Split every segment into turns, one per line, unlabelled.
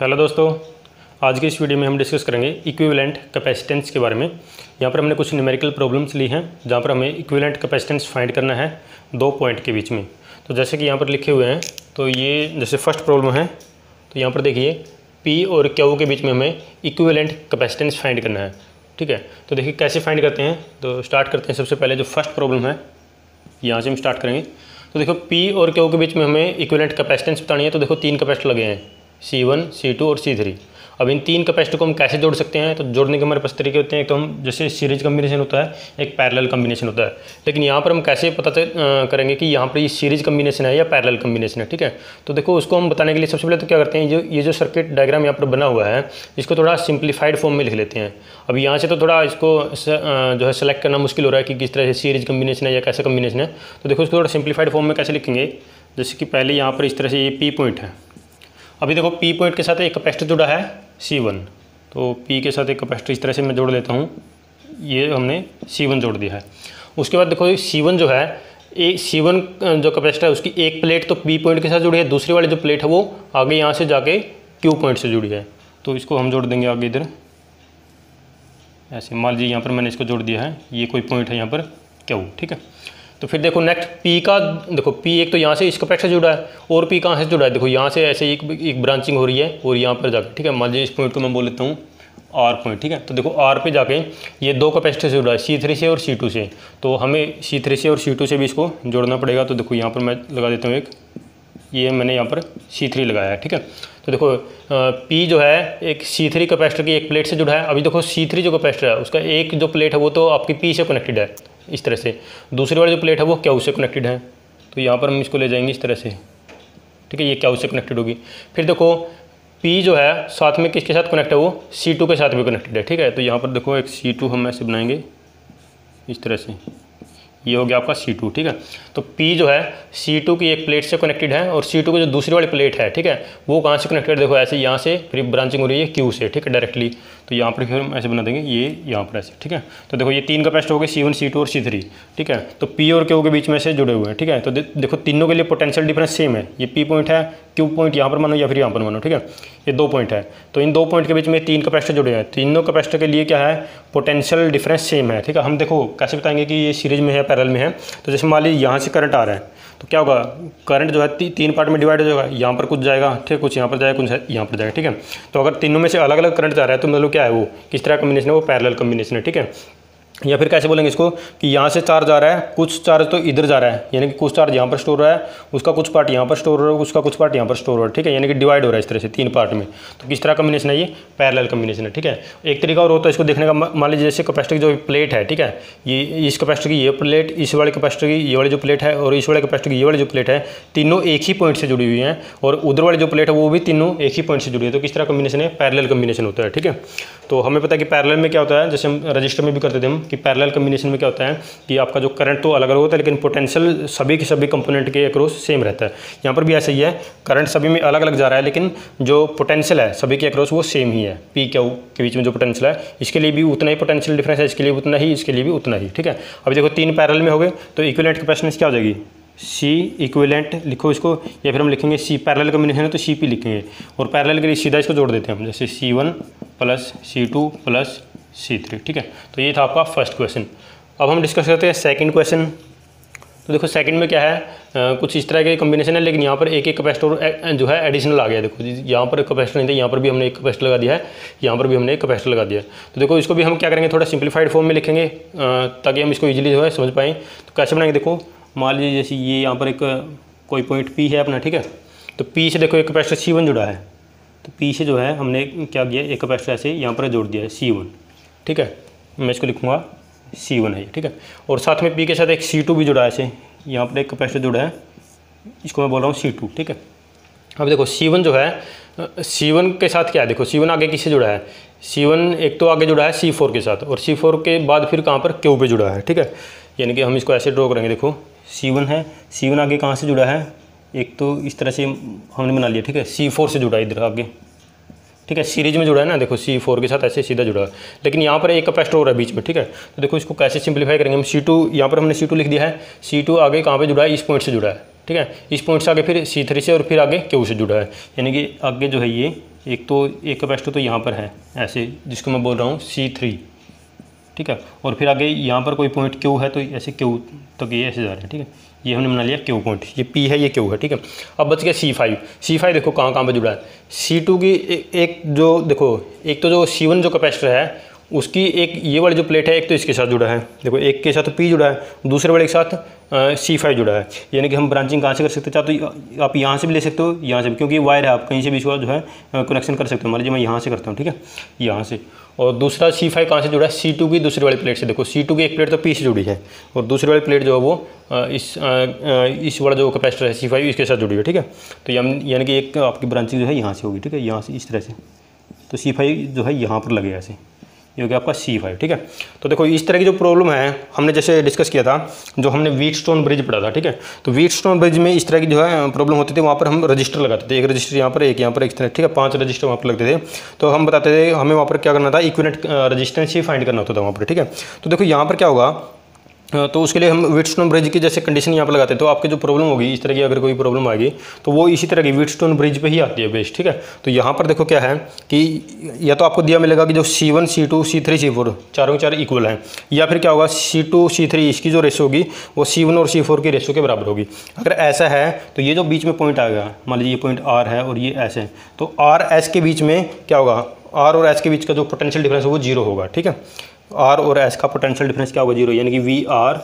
Hello दोस्तों, आज की इस वीडियो में हम डिस्कस करेंगे इक्विवेलेंट कैपेसिटेंस के बारे में। यहाँ पर हमने कुछ न्यूमेरिकल प्रॉब्लम्स ली हैं जहाँ पर हमें इक्विवेलेंट कैपेसिटेंस फाइंड करना है दो पॉइंट के बीच में। तो जैसे कि यहाँ पर लिखे हुए हैं, तो ये जैसे फर्स्ट प्रॉब्लम है, तो यहाँ पर देखिए P और Q के बीच में हमें इक्विवेलेंट कैपेसिटेंस फाइंड करना है। ठीक है, तो देखिए कैसे फाइंड करते हैं। तो स्टार्ट करते हैं। सबसे पहले जो फर्स्ट प्रॉब्लम है यहाँ से हम स्टार्ट करेंगे। तो देखो P और Q के बीच में हमें इक्विवेलेंट कैपेसिटेंस बतानी है। तो देखो तीन कैपेसिटर लगे हैं, C1, C2 और C3। अब इन तीन कैपेसिटर को हम कैसे जोड़ सकते हैं? तो जोड़ने के हमारे पास तरीके होते हैं। एक तो हम जैसे सीरीज कम्बिनेशन होता है, एक पैरेलल कम्बिनेशन होता है। लेकिन यहाँ पर हम कैसे पता करेंगे कि यहाँ पर ये सीरीज कम्बिनेशन है या पैरेलल कम्बिनेशन है? ठीक है, तो देखो उसको हम बताने के लिए सबसे पहले तो क्या करते हैं, ये जो सर्किट डायग्राम यहाँ पर बना हुआ है इसको थोड़ा सिंप्लीफाइड फॉर्म में लिख लेते हैं। अब यहाँ से तो थोड़ा इसको जो है सेलेक्ट करना मुश्किल हो रहा है कि किस तरह से सीरीज कम्बिनेशन है या कैसा कम्बिनेशन है। तो देखो इसको थोड़ा सिंप्लीफाइड फॉर्म में कैसे लिखेंगे, जैसे कि पहले यहाँ पर इस तरह से ये P पॉइंट है। अभी देखो P पॉइंट के साथ एक कैपेसिटर जुड़ा है C1, तो P के साथ एक कैपेसिटर इस तरह से मैं जोड़ लेता हूँ। ये हमने C1 जोड़ दिया है। उसके बाद देखो C1 जो है, C1 जो कैपेसिटर है उसकी एक प्लेट तो P पॉइंट के साथ जुड़ी है, दूसरी वाली जो प्लेट है वो आगे यहाँ से जाके Q पॉइंट से जुड़ी है। तो इसको हम जोड़ देंगे आगे इधर ऐसे। मान लीजिए यहाँ पर मैंने इसको जोड़ दिया है, ये कोई पॉइंट है यहाँ पर Q। ठीक है, तो फिर देखो नेक्स्ट P का, देखो P एक तो यहाँ से इस कैपेसिटर से जुड़ा है और P कहाँ से जुड़ा है, देखो यहाँ से ऐसे एक ब्रांचिंग हो रही है और यहाँ पर जाके, ठीक है, मान लीजिए इस पॉइंट को मैं बोल लेता हूँ R पॉइंट। ठीक है, तो देखो R पे जाके ये दो कैपेसिटर से जुड़ा है, C3 से और C2 से। तो हमें C3 से और C2 से भी इसको जोड़ना पड़ेगा। तो देखो यहाँ पर मैं लगा देता हूँ एक, ये मैंने यहाँ पर C3 लगाया है। ठीक है, तो देखो P जो है एक C3 कैपेसिटर की एक प्लेट से जुड़ा है। अभी देखो C3 जो कैपेसिटर है उसका एक जो प्लेट है वो तो आपकी P से कनेक्टेड है इस तरह से, दूसरी वाली जो प्लेट है वो Q से कनेक्टेड है। तो यहाँ पर हम इसको ले जाएंगे इस तरह से। ठीक है, ये Q से कनेक्टेड होगी। फिर देखो P जो है साथ में किसके साथ कनेक्ट है, वो C2 के साथ भी कनेक्टेड है। ठीक है, तो यहाँ पर देखो एक C2 हम ऐसे बनाएंगे इस तरह से, ये हो गया आपका C2। ठीक है, तो P जो है C2 की एक प्लेट से कनेक्टेड है और C2 की जो दूसरी वाली प्लेट है, ठीक है, वो कहाँ से कनेक्टेड, देखो ऐसे यहाँ से फिर ब्रांचिंग हो रही है Q से। ठीक है, डायरेक्टली। तो यहाँ पर फिर हम ऐसे बना देंगे, ये यहाँ पर ऐसे। ठीक है, तो देखो ये तीन कैपेसिटर हो गए C1, C2 और C3। ठीक है, तो P और Q के बीच में से जुड़े हुए हैं। ठीक है, तो देखो तीनों के लिए पोटेंशियल डिफरेंस सेम है। ये P पॉइंट है, Q पॉइंट यहाँ पर मानो या फिर यहाँ पर मानो। ठीक है, ये दो पॉइंट है, तो इन दो पॉइंट के बीच में तीन कैपेसिटर जुड़े हैं। तीनों कैपेसिटर के लिए क्या है, पोटेंशियल डिफरेंस सेम है। ठीक है, हम देखो कैसे बताएंगे कि ये सीरीज में है पैरेलल में है। तो जैसे मान लीजिए यहाँ से करंट आ रहा है, तो क्या होगा, करंट जो है तीन पार्ट में डिवाइड हो जाएगा। यहाँ पर कुछ जाएगा, ठीक है, कुछ यहाँ पर जाएगा, कुछ यहाँ पर जाएगा। ठीक है, तो अगर तीनों में से अलग अलग करंट जा रहा है तो मतलब क्या है, वो किस तरह कम्बिनेशन है, वो पैरेलल कम्बिनेशन है। ठीक है, या फिर कैसे बोलेंगे इसको कि यहाँ से चार्ज आ रहा है, कुछ चार्ज तो इधर जा रहा है, यानी कि कुछ चार्ज यहाँ पर स्टोर हो रहा है, उसका कुछ पार्ट यहाँ पर स्टोर हो रहा है, उसका कुछ पार्ट यहाँ पर स्टोर हो रहा है। ठीक है, यानी कि डिवाइड हो रहा है इस तरह से तीन पार्ट में। तो किस तरह कम्बिनेशन है, ये पैरेलल कम्बिनेशन है। ठीक है, एक तरीका और होता है इसको देखने का, मान लीजिए जैसे कैपेसिटर की जो प्लेट है, ठीक है, ये इस कैपेसिटर की ये प्लेट, इस वाले कैपेसिटर की ये वाली जो प्लेट है और इस वाले कैपेसिटर की ये वाली जो प्लेट है, तीनों एक ही पॉइंट से जुड़ी हुई हैं और उधर वाली जो प्लेट है वो भी तीनों एक ही पॉइंट से जुड़ी है। तो किस तरह कम्बिनेशन है, पैरेलल कम्बिनेशन होता है। ठीक है, तो हमें पता है कि पैरेलल में क्या होता है, जैसे हम रजिस्टर में भी करते थे हम, कि पैरेलल कम्बिनेशन में क्या होता है कि आपका जो करंट तो अलग अलग होता है लेकिन पोटेंशियल सभी के सभी कंपोनेंट के अक्रॉस सेम रहता है। यहाँ पर भी ऐसा ही है, करंट सभी में अलग अलग जा रहा है लेकिन जो पोटेंशियल है सभी के अक्रॉस वो सेम ही है। P Q के बीच में जो पोटेंशियल है इसके लिए भी उतना ही पोटेंशियल डिफरेंस है, इसके लिए उतना ही, इसके लिए भी उतना ही। ठीक है, अभी देखो तीन पैरेलल में हो गए, तो इक्विवेलेंट कैपेसिटेंस क्या हो जाएगी, C इक्विवेलेंट लिखो इसको, या फिर हम लिखेंगे C पैरेलल कम्बिनेशन है तो CP लिखेंगे और पैरेलल के लिए सीधा इसको जोड़ देते हैं हम, जैसे C1 plus C2 plus C3। ठीक है, तो ये था आपका फर्स्ट क्वेश्चन। अब हम डिस्कस करते हैं सेकंड क्वेश्चन। तो देखो सेकंड में क्या है, कुछ इस तरह के कम्बिनेशन है लेकिन यहाँ पर एक एक कैपेसिटर जो है एडिशनल आ गया। देखो यहाँ पर कैपेसिटर नहीं था, यहाँ पर भी हमने एक कैपेसिटर लगा दिया है, यहाँ पर भी हमने एक कैपेसिटर लगा दिया है। तो देखो इसको भी हम क्या करेंगे, थोड़ा सिंप्लीफाइड फॉर्म में लिखेंगे ताकि हम इसको ईजिली जो है समझ पाएँ। तो कैसे बनाएंगे, देखो मान लीजिए जैसे ये यहाँ पर एक कोई पॉइंट P है अपना। ठीक है, तो P से देखो एक कैपेसिटर C1 जुड़ा है, तो P से जो है हमने क्या किया, एक कैपेसिटर ऐसे यहाँ पर जोड़ दिया है C1। ठीक है, मैं इसको लिखूँगा C1 है। ठीक है, और साथ में P के साथ एक C2 भी जुड़ा है, ऐसे यहाँ पर एक कैपेसिटर जुड़ा है, इसको मैं बोल रहा हूँ C2। ठीक है, अब देखो C1 जो है, C1 के साथ क्या है, देखो C1 आगे किससे जुड़ा है, C1 एक तो आगे जुड़ा है C4 के साथ और C4 के बाद फिर कहाँ पर Q पे जुड़ा है। ठीक है, यानी कि हम इसको ऐसे ड्रॉ करेंगे, देखो C1 है, C1 आगे कहाँ से जुड़ा है, एक तो इस तरह से हमने बना लिया। ठीक है, C4 से जुड़ा है इधर आगे। ठीक है, सीरीज में जुड़ा है ना, देखो C4 के साथ ऐसे सीधा जुड़ा है, लेकिन यहाँ पर एक कैपेसिटर हो रहा है बीच में। ठीक है, तो देखो इसको कैसे सिंप्लीफाई करेंगे हम, C2 यहाँ पर हमने C2 लिख दिया है, C2 आगे कहाँ पे जुड़ा है, इस पॉइंट से जुड़ा है। ठीक है, इस पॉइंट से आगे फिर C3 से और फिर आगे Q से जुड़ा है, यानी कि आगे जो है ये एक कैपेसिटर तो यहाँ पर है ऐसे, जिसको मैं बोल रहा हूँ C3, ठीक है। और फिर आगे यहाँ पर कोई पॉइंट Q है, तो ऐसे Q तक ये ऐसे जा रहे हैं, ठीक है। ये हमने बना लिया Q पॉइंट, ये P है, ये Q है, ठीक है। अब बच गया C5 देखो कहाँ कहाँ पर जुड़ा है। C2 की एक जो देखो, एक तो जो C1 जो कैपेसिटर है उसकी एक ये वाली जो प्लेट है, एक तो इसके साथ जुड़ा है, देखो एक के साथ तो P जुड़ा है, दूसरे वाले के साथ C5 जुड़ा है। यानी कि हम ब्रांचिंग कहाँ से कर सकते हैं, चाहे तो आप यहाँ से भी ले सकते हो, यहाँ से भी, क्योंकि वायर है, आप कहीं से भी इसका जो है कनेक्शन कर सकते हो। मान लीजिए मैं यहाँ से करता हूँ, ठीक है, यहाँ से। और दूसरा C5 कहाँ से जुड़ा है, C2 की दूसरी वाली प्लेट से। देखो C2 की एक प्लेट तो P से जुड़ी है, और दूसरी वाली प्लेट जो है वो इस वाला जो कैपेसिटर है C5 इसके साथ जुड़ी है, ठीक है। तो यानी कि एक आपकी ब्रांचिंग जो है यहाँ से होगी, ठीक है, यहाँ से इस तरह से। तो C5 जो है यहाँ पर लगेगा ऐसे, ये हो गया आपका C5, ठीक है। तो देखो इस तरह की जो प्रॉब्लम है हमने जैसे डिस्कस किया था, जो हमने व्हीटस्टोन ब्रिज पढ़ा था, ठीक है। तो व्हीटस्टोन ब्रिज में इस तरह की जो है प्रॉब्लम होती थी, वहाँ पर हम रजिस्टर लगाते थे, एक रजिस्टर यहाँ पर, एक यहाँ पर, एक तरह, ठीक है, 5 रजिस्टर वहाँ पर लगते थे। तो हम बताते थे हमें वहाँ पर क्या करना था, इक्विवेलेंट रजिस्टेंस ही फाइंड करना होता था वहाँ पर, ठीक है। तो देखो यहाँ पर क्या होगा, तो उसके लिए हम व्हीटस्टोन ब्रिज की जैसे कंडीशन यहाँ पर लगाते हैं, तो आपकी जो प्रॉब्लम होगी इस तरह की, अगर कोई प्रॉब्लम आएगी तो वो इसी तरह की व्हीटस्टोन ब्रिज पे ही आती है बेस्ट, ठीक है। तो यहाँ पर देखो क्या है कि या तो आपको दिया मिलेगा कि जो C1 C2 C3 C4 चारों के चार इक्वल हैं, या फिर क्या होगा C2 C3 इसकी जो रेशो होगी वो C1 और C4 की रेशो के बराबर होगी। अगर ऐसा है तो ये जो बीच में पॉइंट आएगा, मान लीजिए ये पॉइंट R है और ये S है, तो R S के बीच में क्या होगा, R और S के बीच का जो पोटेंशियल डिफरेंस है वो 0 होगा, ठीक है। R और S का पोटेंशियल डिफरेंस क्या होगा, 0, यानी कि VR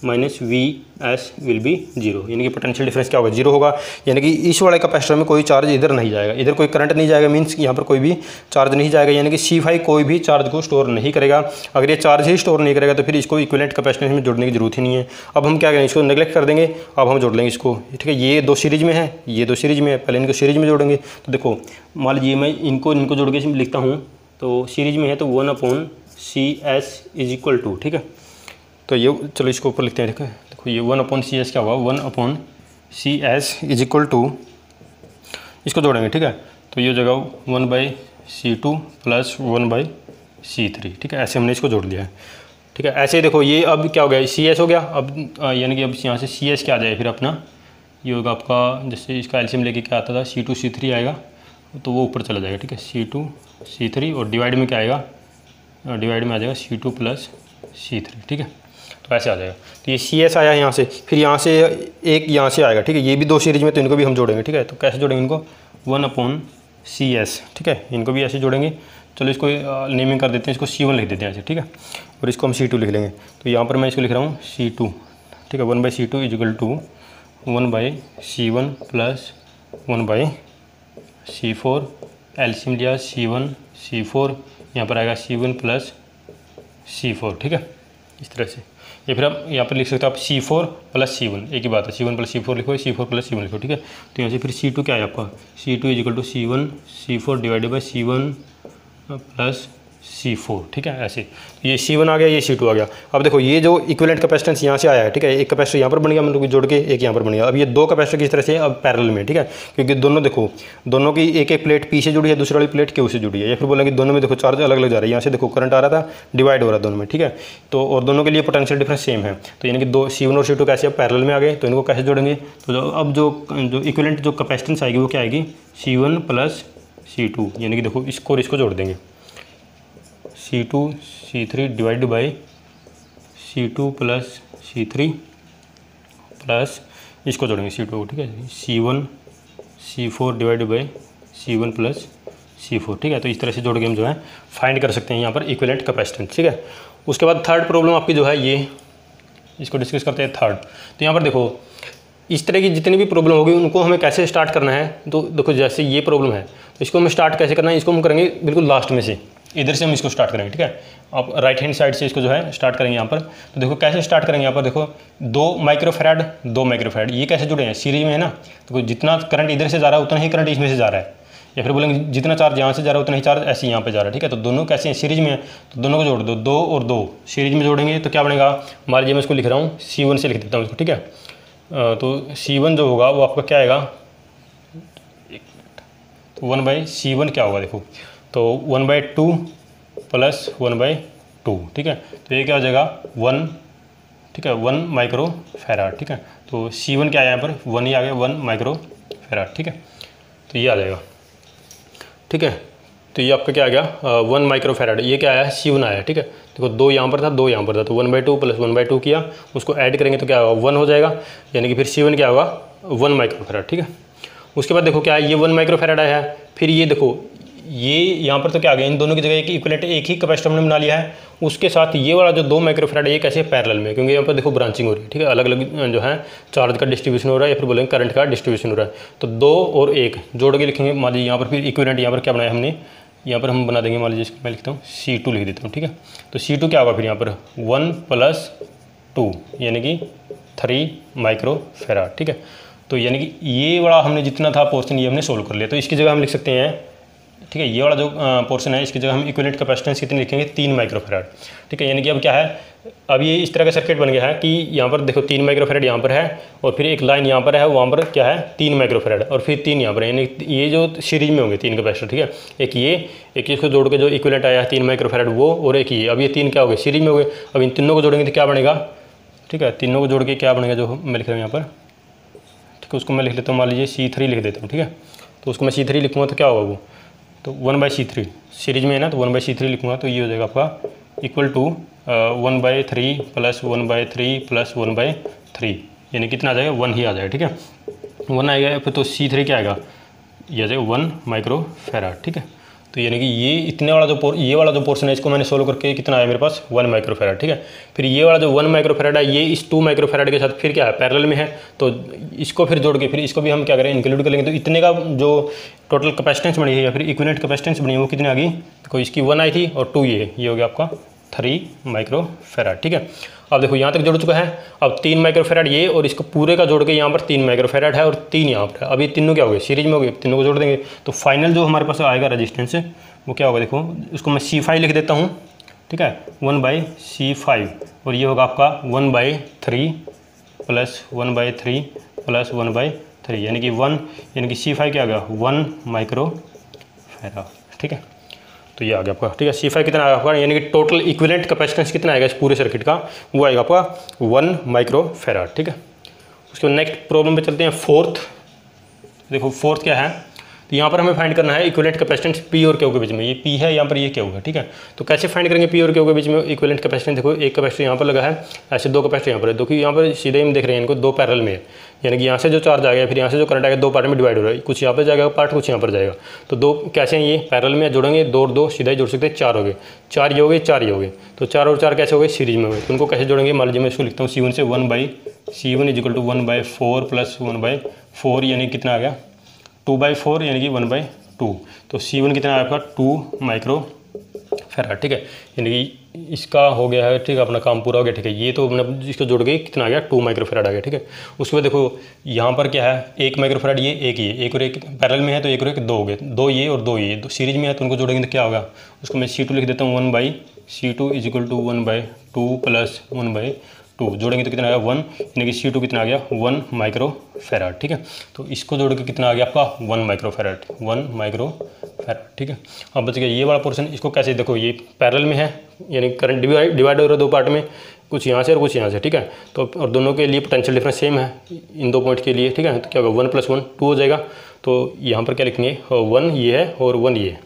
minus VS will be 0, यानी कि पोटेंशियल डिफरेंस क्या होगा, 0 होगा। यानी कि इस वाले कैपेसिटर में कोई चार्ज इधर नहीं जाएगा, इधर कोई करंट नहीं जाएगा, मीन्स यहाँ पर कोई भी चार्ज नहीं जाएगा, यानी कि C5 कोई भी चार्ज को स्टोर नहीं करेगा। अगर ये चार्ज ही स्टोर नहीं करेगा तो फिर इसको इक्विवेलेंट कैपेसिटेंस में जोड़ने की जरूरत ही नहीं है। अब हम क्या करें, इसको नेगलेक्ट कर देंगे, अब हम जोड़ लेंगे इसको, ठीक है। ये दो सीरीज में है, ये दो सीरीज में है, पहले इनको सीरीज में जोड़ेंगे। तो देखो मान लीजिए मैं इनको जोड़ के लिखता हूँ, तो सीरीज में है तो 1/CS इज इक्वल टू, ठीक है। तो ये चलो इसको ऊपर लिखते हैं, ठीक है। देखो ये 1/CS क्या होगा, 1/CS इज इक्वल टू, इसको जोड़ेंगे, ठीक है। तो ये जगह 1/C2 प्लस 1/C3, ठीक है। ऐसे हमने इसको जोड़ लिया है, ठीक है। ऐसे देखो ये अब क्या हो गया, CS हो गया। अब यानी कि अब यहाँ से CS क्या आ जाए, फिर अपना ये होगा आपका, जैसे इसका एलसीएम लेके क्या आता था, C2 C3 आएगा, तो वो ऊपर चला जाएगा, ठीक है, C2 C3, और डिवाइड में क्या आएगा, डिवाइड में आ जाएगा C2 प्लस C3, ठीक है। तो ऐसे आ जाएगा। तो ये CS आया यहाँ से, फिर यहाँ से एक यहाँ से आएगा, ठीक है। ये भी दो सीरीज में, तो इनको भी हम जोड़ेंगे, ठीक है। तो कैसे जोड़ेंगे इनको, 1/CS, ठीक है, इनको भी ऐसे जोड़ेंगे। चलो इसको नेमिंग कर देते हैं, इसको C1 लिख देते हैं ऐसे, ठीक है, और इसको हम C2 लिख लेंगे। तो यहाँ पर मैं इसको लिख रहा हूँ C2, ठीक है, 1/C2 is equal to 1/C1 plus 1/C4, LCM लिया C1 C4, यहाँ पर आएगा C1 प्लस C4, ठीक है, इस तरह से। या फिर आप यहाँ पर लिख सकते हो आप C4 प्लस C1, एक ही बात है, C1 प्लस C4 लिखो, C4 प्लस C1 लिखो, ठीक है। तो यहाँ से फिर C2 क्या है आपका, C2 is equal to C1 C4 divided by C1 plus C4, ठीक है, ऐसे। ये C1 आ गया, ये C2 आ गया। अब देखो ये जो इक्विवेलेंट कैपेसिटेंस यहाँ से आया है, ठीक है, एक कैपेसिटर यहाँ पर बन गया, मतलब जोड़ के एक यहाँ पर बन गया। अब ये दो कैपेसिटर किस तरह से अब पैरेलल में, ठीक है, क्योंकि दोनों देखो, दोनों की एक एक प्लेट P से जुड़ी है, दूसरी वाली प्लेट Q से जुड़ी है। या फिर बोलेंगे दोनों में देखो चार्ज अलग अलग जा रहा है, यहाँ से देखो करंट आ रहा था, डिवाइड हो रहा है दोनों में, ठीक है। तो और दोनों के लिए पोटेंशियल डिफरेंस सेम है, तो यानी कि दो C1 और C2 कैसे अब पैरेलल में आ गए, तो इनको कैसे जोड़ेंगे। तो अब जो इक्विवेलेंट जो कैपेसिटेंस आएगी वो क्या आएगी, C1 प्लस C2, यानी कि देखो इसको और इसको जोड़ देंगे, C2 C3 divide by C2 plus C3 plus इसको जोड़ेंगे C2, ठीक है, C1 C4 divide by C1 plus C4, ठीक है। तो इस तरह से जोड़ के हम जो है फाइंड कर सकते हैं यहाँ पर इक्विवेलेंट कैपेसिटेंस, ठीक है। उसके बाद थर्ड प्रॉब्लम आपकी जो है, ये इसको डिस्कस करते हैं थर्ड। तो यहाँ पर देखो इस तरह की जितनी भी प्रॉब्लम होगी उनको हमें कैसे स्टार्ट करना है। तो देखो जैसे ये प्रॉब्लम है, तो इसको हमें स्टार्ट कैसे करना है, इसको हम करेंगे बिल्कुल लास्ट में से, इधर से हम इसको स्टार्ट करेंगे, ठीक है। आप राइट हैंड साइड से इसको जो है स्टार्ट करेंगे यहाँ पर। तो देखो कैसे स्टार्ट करेंगे, यहाँ पर देखो 2 माइक्रोफैराड ये कैसे जुड़े हैं, सीरीज में है ना। तो जितना करंट इधर से जा रहा है उतना ही करंट इसमें से जा रहा है, या फिर बोलेंगे जितना चार्ज यहाँ से जा रहा है उतना ही चार्ज ऐसे यहाँ पे जा रहा है, ठीक है। तो दोनों कैसे हैं, सीरीज में है, तो दोनों को जोड़ दो, 2 और 2 सीरीज में जोड़ेंगे तो क्या बनेगा, मान लीजिए मैं इसको लिख रहा हूँ C1 से लिख देता हूँ इसको, ठीक है। तो C1 जो होगा वो आपका क्या आएगा, तो 1/C1 क्या होगा देखो, तो 1/2 प्लस 1/2, ठीक है। तो ये क्या हो जाएगा 1, ठीक है, 1 माइक्रोफैराड, ठीक है। तो C1 क्या आया यहाँ पर 1 ही आ गया, 1 माइक्रोफैराड, ठीक है। तो ये आ जाएगा। ठीक है। तो ये आपका क्या आ गया 1 माइक्रोफैराड, ये क्या आया C1 आया, ठीक है। देखो 2 यहाँ पर था, 2 यहाँ पर था, तो 1/2 + 1/2 किया, उसको ऐड करेंगे तो क्या होगा 1 हो जाएगा, यानी कि फिर C1 क्या होगा 1 माइक्रोफैराड, ठीक है। उसके बाद देखो क्या है, ये 1 माइक्रोफैराड आया है, फिर ये देखो ये यहाँ पर तो क्या आ गया, इन दोनों की जगह एक इक्विवेलेंट एक ही कैपेसिटर हमने बना लिया है, उसके साथ ये वाला जो 2 माइक्रोफैराड ये कैसे पैरेलल में, क्योंकि यहाँ पर देखो ब्रांचिंग हो रही है, ठीक है, अलग अलग जो है चार्ज का डिस्ट्रीब्यूशन हो रहा है या फिर बोलेंगे करंट का डिस्ट्रीब्यूशन हो रहा है। तो 2 और 1 जोड़ के लिखेंगे, मान लीजिए यहाँ पर फिर इक्विवेलेंट यहाँ पर क्या बनाया हमने, यहाँ पर हम बना देंगे, मान लीजिए मैं लिखता हूँ C2 लिख देता हूँ, ठीक है। तो C2 क्या होगा फिर यहाँ पर 1 + 2 यानी कि 3 माइक्रोफैराड, ठीक है। तो यानी कि ये वाला हमने जितना था पोर्शन ये हमने सोल्व कर लिया। तो इसकी जगह हम लिख सकते हैं, ठीक है, ये वाला जो पोर्शन है इसकी जगह हम इक्विवेलेंट कैपेसिटेंस कितनी लिखेंगे 3 माइक्रोफैराड, ठीक है। यानी कि अब क्या है, अब ये इस तरह का सर्किट बन गया है कि यहाँ पर देखो 3 माइक्रोफैराड यहाँ पर है और फिर एक लाइन यहाँ पर है, वहाँ पर क्या है 3 माइक्रोफैराड और फिर 3 यहाँ पर है, यानी ये जो सीरीज में होंगे 3 कैपेसिटर, ठीक है। एक इसको जोड़ के जो इक्विवेलेंट आया है 3 माइक्रोफैराड वो, और एक ये, अब ये 3 क्या हो गए सीरीज में हो गए। अब इन तीनों को जोड़ेंगे तो क्या बनेगा, ठीक है, तीनों को जोड़ के क्या बनेगा जो मैं लिख रहा हूँ यहाँ पर, ठीक है, उसको मैं लिख लेता हूँ, मान लीजिए C3 लिख देता हूँ, ठीक है। तो उसको मैं C3 लिखूँगा तो क्या होगा वो, तो 1/C3 सीरीज में है ना, तो 1/C3 लिखूँगा तो ये हो जाएगा आपका इक्वल टू 1/3 + 1/3 + 1/3, यानी कितना आ जाएगा 1 ही आ जाएगा, ठीक है, 1 आएगा। फिर तो C3 क्या आएगा, ये आ जाएगा 1 माइक्रोफैराड, ठीक है। तो यानी कि ये इतने वाला जो ये वाला जो पोर्शन है इसको मैंने सोल्व करके कितना आया मेरे पास 1 माइक्रोफैराड, ठीक है। फिर ये वाला जो 1 माइक्रोफैराड है ये इस 2 माइक्रोफैराड के साथ फिर क्या है पैरेलल में है, तो इसको फिर जोड़ के फिर इसको भी हम क्या करें इंक्लूड कर लेंगे। तो इतने का जो टोटल कैपेसिटेंस बनी है या फिर इक्विवेलेंट कैपेसिटेंस बनी है वो कितनी आ गई, देखो इसकी 1 आई थी और 2 ये हो गया आपका 3 माइक्रोफैराड, ठीक है। अब देखो यहाँ तक जुड़ चुका है, अब 3 माइक्रोफैराड ये और इसको पूरे का जोड़ के यहाँ पर 3 माइक्रोफैराड है और 3 यहाँ पर है। अब ये तीनों क्या हो गए सीरीज में हो गए, तीनों को जोड़ देंगे तो फाइनल जो हमारे पास आएगा रेजिस्टेंस वो क्या होगा, देखो उसको मैं C5 लिख देता हूँ, ठीक है, 1/C5 और ये होगा आपका 1/3 + 1/3 + 1/3 यानी कि 1, यानी कि C5 क्या आ गया 1 माइक्रोफैराड, ठीक है। तो ये आ गया आपका, ठीक है। C5 कितना आएगा आपका, यानी कि टोटल इक्विवेलेंट कैपेसिटेंस कितना आएगा इस पूरे सर्किट का, वो आएगा आपका 1 माइक्रोफैराड, ठीक है। उसके बाद नेक्स्ट प्रॉब्लम पे चलते हैं, फोर्थ। देखो फोर्थ क्या है, तो यहाँ पर हमें फाइंड करना है इक्विवेलेंट कैपेसिटेंस P और Q के बीच में, ये P है यहाँ पर ये Q है, ठीक है। तो कैसे फाइंड करेंगे P और Q के बीच में इक्विवेलेंट कैपेसिटेंस, देखो एक कैपेसिटर यहाँ पर लगा है, ऐसे 2 कैपेसिटर यहाँ पर है, देखो यहाँ पर सीधे हम देख रहे हैं इनको 2 पैरेलल में है, यानी कि यहाँ से जो चार्ज आएगा फिर यहाँ से जो करंट आएगा 2 पार्ट में डिवाइड हो रहा है, कुछ यहाँ पर जाएगा पार्ट, कुछ यहाँ पर जाएगा। तो 2 कैसे हैं ये पैरेलल में जोड़ेंगे, 2 और 2 सीधा ही जोड़ सकते हैं, 4 हो गए, 4 ये हो गए, 4 ये हो गए, तो 4 और 4 कैसे हो गए सीरीज में हो गए। तो उनको कैसे जोड़ेंगे, मान लीजिए मैं इसको लिखता हूँ C1 से 1/C1 = 1/4 + 1/4 यानी कितना आ गया 2/4 यानी कि 1/2। तो C1 कितना आया आपका 2 माइक्रोफैराड, ठीक है, यानी कि इसका हो गया है, ठीक है, अपना काम पूरा हो गया, ठीक है। ये तो हमने इसको जोड़ के कितना आ गया 2 माइक्रोफैराड आ गया, ठीक है। उसके बाद देखो यहाँ पर क्या है 1 माइक्रोफैराड ये एक और एक पैरेलल में है, तो 1 और 1 2 हो गए, 2 ये और 2 ये, 2 सीरीज में है, तो उनको जोड़ेंगे तो क्या होगा, उसको मैं C2 लिख देता हूँ 1/C2 = 1/2 + 1/2 जोड़ेंगे तो कितना आएगा 1, यानी कि C2 कितना आ गया 1 माइक्रोफैराड, ठीक है। तो इसको जोड़ के कितना आ गया आपका 1 माइक्रोफैराड, ठीक है। अब बच गया ये वाला पोर्शन, इसको कैसे, देखो ये पैरेलल में है यानी करंट डिवाइड हो रहा है 2 पार्ट में, कुछ यहाँ से और कुछ यहाँ से, ठीक है। तो और दोनों के लिए पोटेंशियल डिफरेंस सेम है इन 2 पॉइंट के लिए, ठीक है। तो क्या होगा 1 + 1 2 हो जाएगा। तो यहाँ पर क्या लिखेंगे 1 ये है और 1 ये,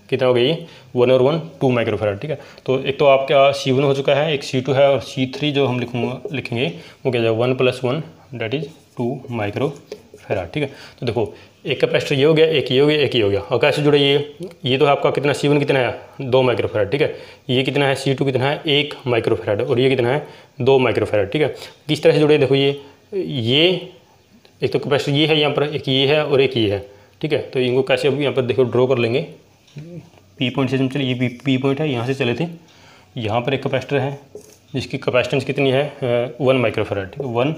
कितना हो गया ये 1 और 1 2 माइक्रोफैराड, ठीक है। तो एक तो आपका C1 हो चुका है, एक C2 है और C3 जो हम लिखेंगे वो क्या जाएगा 1 + 1 दैट इज़ 2 माइक्रोफैराड, ठीक है। तो देखो एक कैपेसिटर ये हो गया, एक ये हो गया, एक ये हो गया, और कैसे जुड़े ये तो आपका कितना C1 कितना है 2 माइक्रोफैराड, ठीक है। ये कितना है C2 कितना है 1 माइक्रोफैराड और ये कितना है 2 माइक्रोफैराड, ठीक है। किस तरह से जुड़े, देखो ये एक तो कैपेसिटर ये है यहाँ पर, एक ये है और एक ये है, ठीक है। तो इनको कैसे अब यहाँ पर देखो ड्रॉ कर लेंगे, P पॉइंट से हम चले, ये P पॉइंट है, यहाँ से चले थे, यहाँ पर एक कैपेसिटर है जिसकी कैपेसिटेंस कितनी है 1 माइक्रोफैराड, ठीक है, 1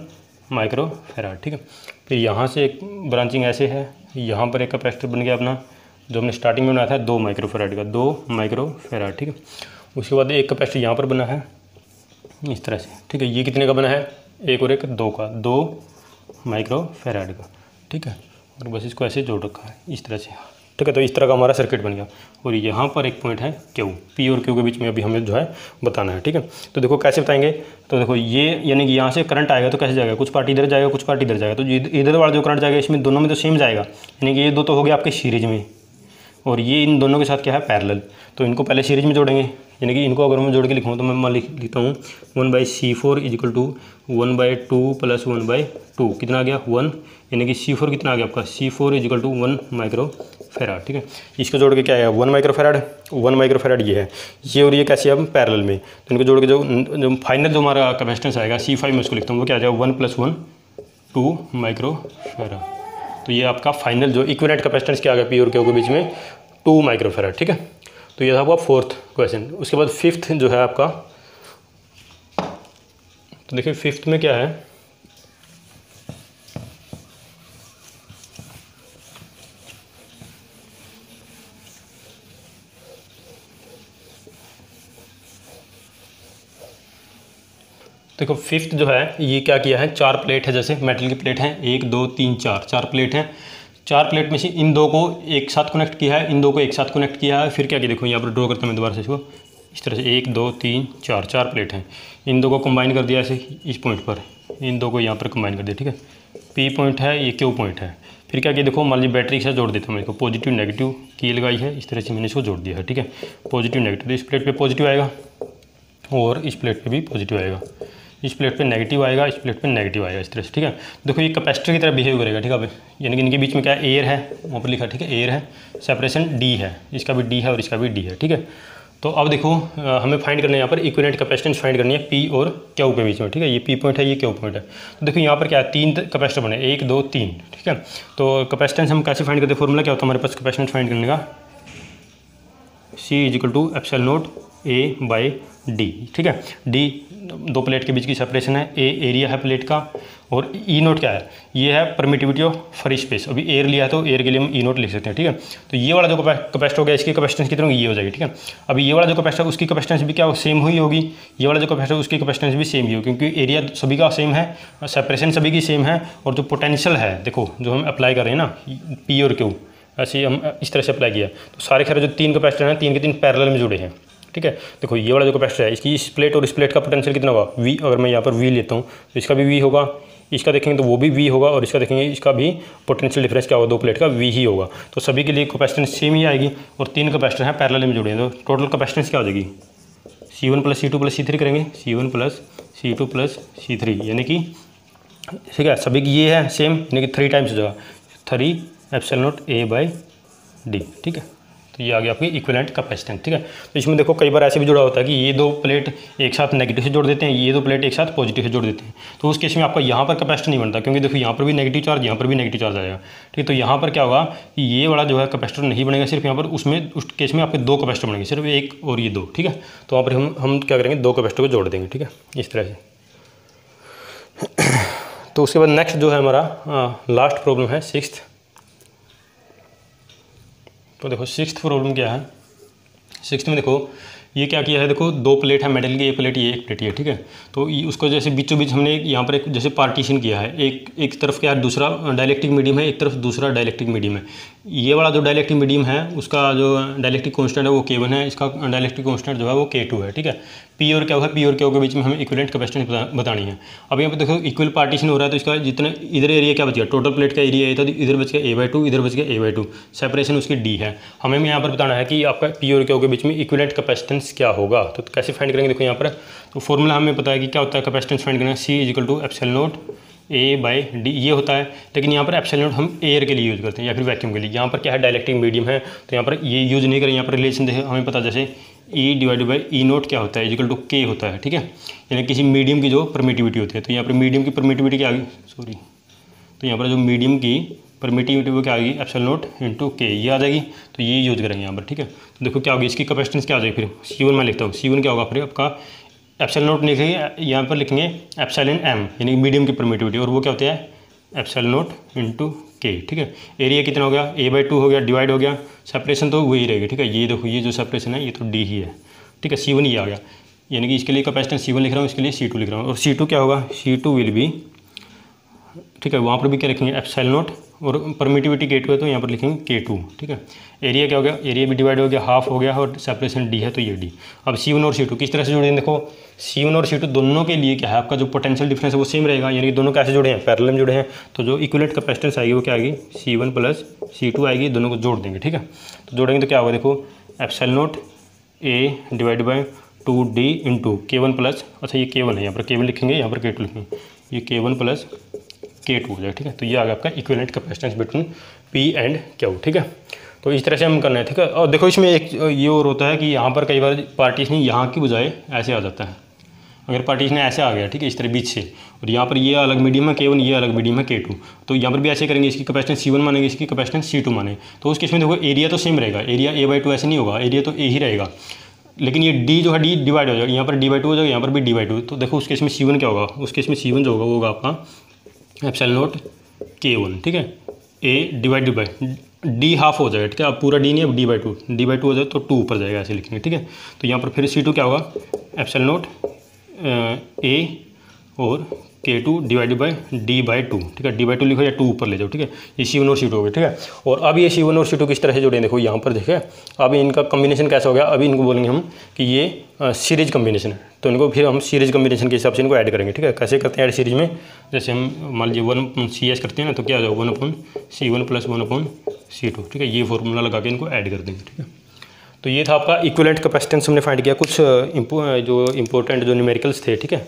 माइक्रोफैराड, ठीक है। फिर यहाँ से एक ब्रांचिंग ऐसे है, यहाँ पर एक कैपेसिटर बन गया अपना जो हमने स्टार्टिंग में बनाया था 2 माइक्रोफैराड का, 2 माइक्रोफैराड, ठीक है। उसके बाद एक कैपेसिटर यहाँ पर बना है इस तरह से, ठीक है, ये कितने का बना है 1 और 1 2 का, 2 माइक्रोफैराड का, ठीक है। और बस इसको ऐसे जोड़ रखा है इस तरह से, ठीक है। तो इस तरह का हमारा सर्किट बन गया और यहाँ पर एक पॉइंट है Q, P और Q के बीच में अभी हमें जो है बताना है, ठीक है। तो देखो कैसे बताएंगे, तो देखो ये यानी कि यहाँ से करंट आएगा तो कैसे जाएगा, कुछ पार्ट इधर जाएगा कुछ पार्ट इधर जाएगा, तो इधर वाला जो करंट जाएगा इसमें दोनों में तो सेम जाएगा, यानी कि ये 2 तो हो गया आपके सीरीज में, और ये इन दोनों के साथ क्या है, पैरेलल। तो इनको पहले सीरीज में जोड़ेंगे, यानी कि इनको अगर मैं जोड़ के लिखूँ तो मैं मान लिखता हूँ 1/C4 इजिकल टू 1/2 + 1/2 कितना आ गया 1, यानी कि C4 कितना आ गया आपका, C4 इजिकल टू 1 माइक्रोफेराड। ठीक है, इसको जोड़ के क्या है 1 माइक्रोफेराड, 1 माइक्रोफेराड ये है, ये और ये कैसे अब पैरेलल में। तो इनको जोड़ के जो फाइनल जो हमारा कैपेसिटेंस आएगा C5 में उसको लिखता हूँ, वो क्या आ जाएगा 1 + 1 2 माइक्रोफेराड। तो ये आपका फाइनल जो इक्विवेलेंट कैपेसिटेंस क्या आ गया पी और क्यू के बीच में 2 माइक्रोफेराड। ठीक है, तो ये था आपका 4th क्वेश्चन। उसके बाद 5th जो है आपका, तो देखिए 5th में क्या है, देखो 5th जो है ये क्या किया है, 4 प्लेट है, जैसे मेटल की प्लेट है 1 2 3 4 प्लेट हैं। 4 प्लेट में से इन दो को एक साथ कनेक्ट किया है, इन दो को एक साथ कनेक्ट किया है। फिर क्या किया, देखो यहाँ पर ड्रॉ करते हैं मैं दोबारा से इसको, इस तरह से 1 2 3 4 प्लेट हैं। इन दो को कंबाइन कर दिया ऐसे इस पॉइंट पर, इन दो को यहाँ पर कंबाइन कर दिया। ठीक है, पी पॉइंट है, ये क्यू पॉइंट है। फिर क्या किया, देखो मान लीजिए बैटरी के साथ जोड़ देता हूँ मैं इसको, पॉजिटिव नेगेटिव की लगाई है, इस तरह से मैंने इसको जोड़ दिया है। ठीक है, पॉजिटिव नेगेटिव, तो इस प्लेट पर पॉजिटिव आएगा और इस प्लेट पर भी पॉजिटिव आएगा, इस प्लेट पे नेगेटिव आएगा, इस प्लेट पे नेगेटिव आएगा, इस तरह से। ठीक है, देखो ये कैपेसिटर की तरह बिहेव करेगा। ठीक है, यानी कि इनके बीच में क्या है, एयर है, वहाँ पर लिखा है। ठीक है, एयर है, सेपरेशन डी है, इसका भी डी है और इसका भी डी है। ठीक है, तो अब देखो हमें फाइंड करना है यहाँ पर इक्विवेलेंट कैपेसिटेंस फाइंड करनी है पी और क्यू के बीच में। ठीक है, ये पी पॉइंट है, ये क्यू पॉइंट है। तो देखो यहाँ पर क्या है, 3 कैपेसिटर बने, 1 2 3। ठीक है, तो कैपेसिटेंस हम कैसे फाइंड करते हैं, फॉर्मूला क्या होता है हमारे पास कैपेसिटेंस फाइंड करने का, C इजिकल टू ε0 A/D। ठीक है, D 2 प्लेट के बीच की सेपरेशन है, A एरिया है प्लेट का, और E0 क्या है, ये है परमिटिविटी ऑफ फ्री स्पेस। अभी एयर लिया है तो एयर के लिए हम E0 लिख सकते हैं। ठीक है, तो ये वाला जो कैपेसिटर हो गया, इसकी कैपेसिटेंस कितनी होगी, ये हो जाएगी। ठीक है, अभी ये वाला जो कैपेसिटर उसकी कैपेसिटेंस भी क्या सेम हुई होगी, ये वाला जो कैपेसिटर उसकी कैपेसिटेंस भी सेम ही होगी, क्योंकि एरिया सभी का सेम है, सेपरेशन सभी की सेम है, और जो पोटेंशियल है देखो जो हम अप्लाई कर रहे हैं ना पी और क्यू, ऐसे हम इस तरह से अप्लाई किया। तो सारे खैर जो 3 कैपेसिटर हैं 3 के 3 पैरेलल में जुड़े हैं। ठीक है, देखो ये वाला जो कैपेसिटर है, इसकी इस प्लेट और इस प्लेट का पोटेंशियल कितना होगा V। अगर मैं यहाँ पर V लेता हूँ तो इसका भी V होगा, इसका देखेंगे तो वो भी V होगा, और इसका देखेंगे इसका भी पोटेंशियल डिफरेंस क्या होगा, 2 प्लेट का V ही होगा। तो सभी के लिए कैपेसिटेंस सेम ही आएगी, और 3 कैपेसिटर हैं पैरेलल में जुड़े हैं, तो टोटल कैपेसिटेंस क्या हो जाएगी, C1 + C2 + C3 करेंगे, C1 + C2 + C3, यानी कि ठीक है सभी की ये है सेम, यानी कि 3 टाइम्स हो जाएगा 3 ε0 A/D। ठीक है, तो ये आ गया आपकी इक्विवेलेंट कैपेसिटेंस। ठीक है, तो इसमें देखो कई बार ऐसे भी जुड़ा होता है कि ये 2 प्लेट एक साथ नेगेटिव से जोड़ देते हैं, ये 2 प्लेट एक साथ पॉजिटिव से जोड़ देते हैं। तो उस केस में आपका यहाँ पर कैपेसिटर नहीं बनता, क्योंकि देखो यहाँ पर भी नेगेटिव चार्ज, यहाँ पर भी नेगेटिव चार्ज आएगा। ठीक है, तो यहाँ पर क्या होगा कि ये वाला जो है कैपेसिटर नहीं बनेगा, सिर्फ यहाँ पर उसमें उस केस में आपके 2 कैपेसिटर बनेंगे, सिर्फ एक और ये 2। ठीक है, तो वहाँ पर हम क्या करेंगे, 2 कैपेसिटर को जोड़ देंगे। ठीक है, इस तरह से। तो उसके बाद नेक्स्ट जो है हमारा लास्ट प्रॉब्लम है 6th। तो देखो 6th प्रॉब्लम क्या है, 6th में देखो ये क्या किया है, देखो 2 प्लेट है मेटल की, एक प्लेट ये, एक प्लेट ये। ठीक है, तो उसको जैसे बीचों बीच हमने यहाँ पर एक जैसे पार्टीशन किया है, एक तरफ क्या है दूसरा डाइलेक्ट्रिक मीडियम है, एक तरफ दूसरा डाइलेक्ट्रिक मीडियम है। ये वाला जो डाइलेक्ट्रिक मीडियम है उसका जो डाइलेक्ट्रिक कांस्टेंट है वो K1 है, इसका डाइलेक्ट्रिक कांस्टेंट जो है वो K2 है। ठीक है, पी और क्या है, पी और क्यू के बीच में हमें इक्विवेलेंट कैपेसिटेंस बतानी है। अब यहाँ पे देखो इक्वल पार्टीशन हो रहा है, तो इसका जितना इधर एरिया क्या बच गया, टोटल प्लेट का एरिया ये था, इधर बच गया A/2, इधर बच गया A/2, सेपरेशन उसकी D है। हमें यहाँ पर बताना है कि आपका पी और क्यू के बीच में इक्विवेलेंट कैपेसिटेंस क्या होगा। तो कैसे फाइंड करेंगे, देखो यहाँ पर तो फॉर्मूला हमें पता है कि क्या होता है कैपेसिटेंस फाइंड करना, C इजिकल टू ε0 A/D ये होता है। लेकिन यहाँ पर ε0 हम एयर के लिए यूज़ करते हैं या फिर वैक्यूम के लिए। यहाँ पर क्या है डाइलेक्ट्रिक मीडियम है, तो यहाँ पर ये यूज़ नहीं करें। यहाँ पर रिलेशन देखें, हमें पता जैसे E/E0 क्या होता है, इजिकल टू K होता है। ठीक है, यानी किसी मीडियम की जो परमिटिविटी होती है, तो यहाँ पर मीडियम की परमिटिविटी क्या आ गई, सॉरी, तो यहाँ पर जो मीडियम की परमिटिविटी वो क्या आ गई ε0 × K, ये आ जाएगी। तो ये यूज़ करेंगे यहाँ पर। ठीक है, तो देखो क्या होगी, इसकी कैपेसिटेंस क्या आ जाएगी, फिर C1 मैं लिखता हूँ, C1 क्या होगा फिर आपका ε0 लिखेंगे, यहाँ पर लिखेंगे εm, यानी मीडियम की परमिटिविटी, और वो क्या होता है ε0 × K। ठीक है, एरिया कितना हो गया, A/2 हो गया, डिवाइड हो गया, सेपरेशन तो वही रहेगी। ठीक है, ये देखो ये जो सेपरेशन है ये तो D ही है। ठीक है, C1 ये आ गया, यानी कि इसके लिए कैपेसिटेंस C1 लिख रहा हूँ, इसके लिए C2 लिख रहा हूँ। और C2 क्या होगा, C2 विल बी, ठीक है, वहाँ पर भी क्या लिखेंगे ε0 और परमिटिविटी K2 है तो यहाँ पर लिखेंगे K2, ठीक है। एरिया क्या हो गया, एरिया भी डिवाइड हो गया, हाफ हो गया और सेपरेशन D है तो ये D। अब C1 और C2 किस तरह से जुड़े हैं, देखो C1 और C2 दोनों के लिए क्या है, आपका जो पोटेंशियल डिफरेंस है वो सेम रहेगा, यानी कि दोनों कैसे जुड़े हैं, पैरेलल में जुड़े हैं। तो जो इक्विवेलेंट कैपेसिटेंस आएगी वो क्या आएगी, C1 प्लस C2 आएगी, दोनों को जोड़ देंगे, ठीक है। तो जोड़ेंगे तो क्या होगा, देखो epsilon not A divide by 2D into K1 plus, अच्छा ये K1 है, यहाँ पर K1 लिखेंगे, यहाँ पर K2 लिखेंगे, ये K1 प्लस K2 हो जाएगा, ठीक है। तो ये आ गया आपका equivalent capacitance between P and Q, ठीक है। तो इस तरह से हम करना है, ठीक है। और देखो इसमें एक ये और होता है कि यहाँ पर कई बार पार्टीशन यहाँ की बजाय ऐसे आ जाता है, अगर पार्टीशन ऐसे आ गया, ठीक है, इस तरह बीच से, और यहाँ पर ये अलग मीडियम है K1, ये अलग मीडियम है K2, तो यहाँ पर भी ऐसे करेंगे, इसकी कैपेसिटेंस C1 मानेंगे, इसकी कैपेसिटेंस C2 माने। तो उस केस में देखो एरिया तो सेम रहेगा, एरिया A/2 ऐसे नहीं होगा, एरिया तो A ही रहेगा, लेकिन ये D जो है D डिवाइड हो जाएगा, यहाँ पर D/2 हो जाएगा, यहाँ पर भी D/2। तो देखो उस केस में C1 क्या होगा, उस केस में C1 जो होगा वो होगा आपका एप्सिलॉन नॉट K1, ठीक है। A divided by D half हो जाएगा, ठीक है। अब पूरा D नहीं, अब D/2 हो जाए तो 2 ऊपर जाएगा, ऐसे लिखेंगे, ठीक है। तो यहाँ पर फिर C2 क्या होगा, एप्सिलॉन नॉट A और K2 डिवाइडेड बाई D/2, ठीक है। D/2 लिखो या 2 ऊपर ले जाओ, ठीक है। ये C1 और C2 हो गए, ठीक है। और अब ये C1 और C2 किस तरह से जुड़े हैं, देखो यहाँ पर देखिए, अब इनका कम्बिनेशन कैसा हो गया, अभी इनको बोलेंगे हम कि ये सीरीज कम्बिनेशन है, तो इनको फिर हम सीरीज कम्बिनेशन के हिसाब से इनको ऐड करेंगे, ठीक है। कैसे करते हैं ऐड सीरीज में, जैसे हम मान लीजिए 1/CS करते हैं ना, तो क्या आ जाएगा 1/C1 प्लस 1/C2, ठीक है। ये फॉर्मूला लगा के इनको ऐड कर देंगे, ठीक है। तो ये था आपका इक्विवेलेंट कैपेसिटेंस हमने फाइंड किया, कुछ जो इंपॉर्टेंट जो न्यूमेरिकल्स थे, ठीक है।